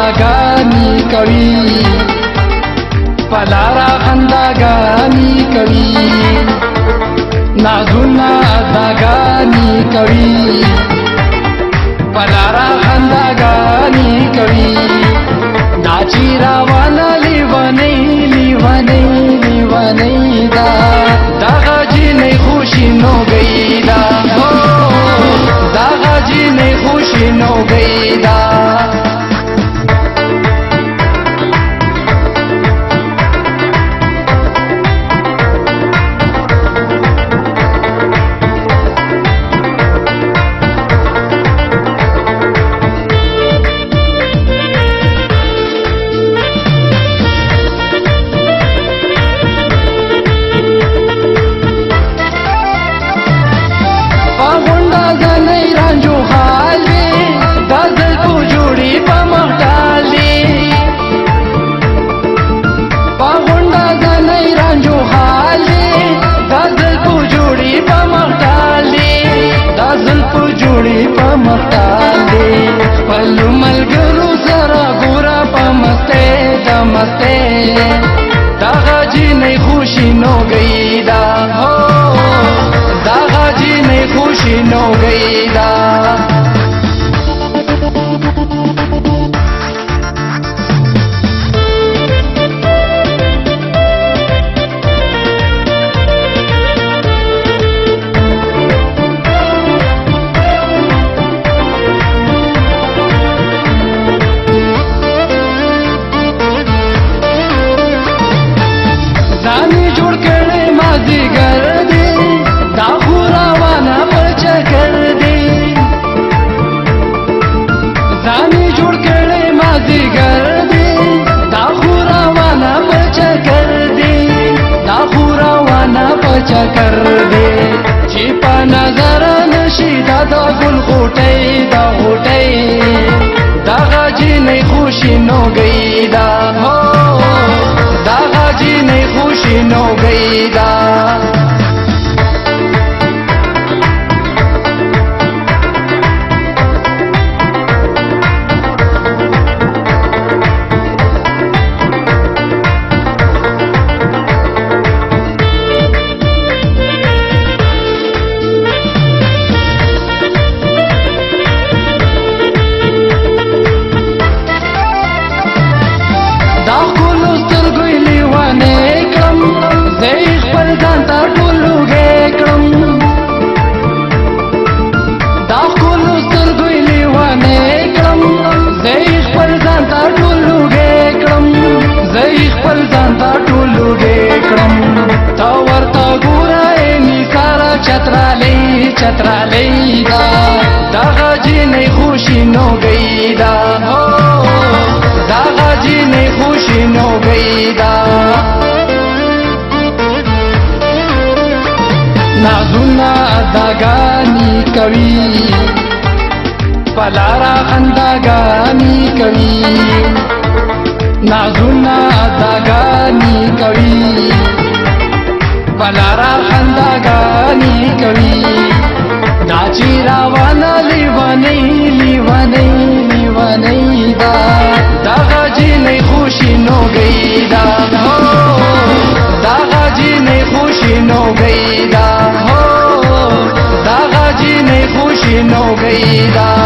اداګانی کوي پلارا خنداګانی کوي نازونه اداګانی کوي پلارا خنداګانی کوي ناچی راوانا لیوانی لیوانی لیوانی دا داغا جی نئی خوشی نو گئی دا داغا جی نئی خوشی نو گئی دا پلو ملګرو سره ګورا پمسته دمسته داغا جی نئی خوشی نو گئی دا ہو داغا جی نئی خوشی نو گئی دا چکر دے چی پا نظر نشی دا دا گل غوٹی دا غوٹی داغا جی نئی خوشی نو گئی دا ہو داغا جی نئی خوشی نو گئی دا چترالی دا داغا جی نئی خوشی نو گئی دا ہو داغا جی نئی خوشی نو گئی دا نازونا اداګانی کوي پلارا خنداګانی کوي نازونا اداګانی کوي پلارا خنداګانی کوي ناچی راوانا لیوانی لیوانی لیوانی دا داغا جی نئی خوشی نو گئی دا ہو داغا جی نئی خوشی نو گئی دا ہو داغا جی نئی خوشی نو گئی دا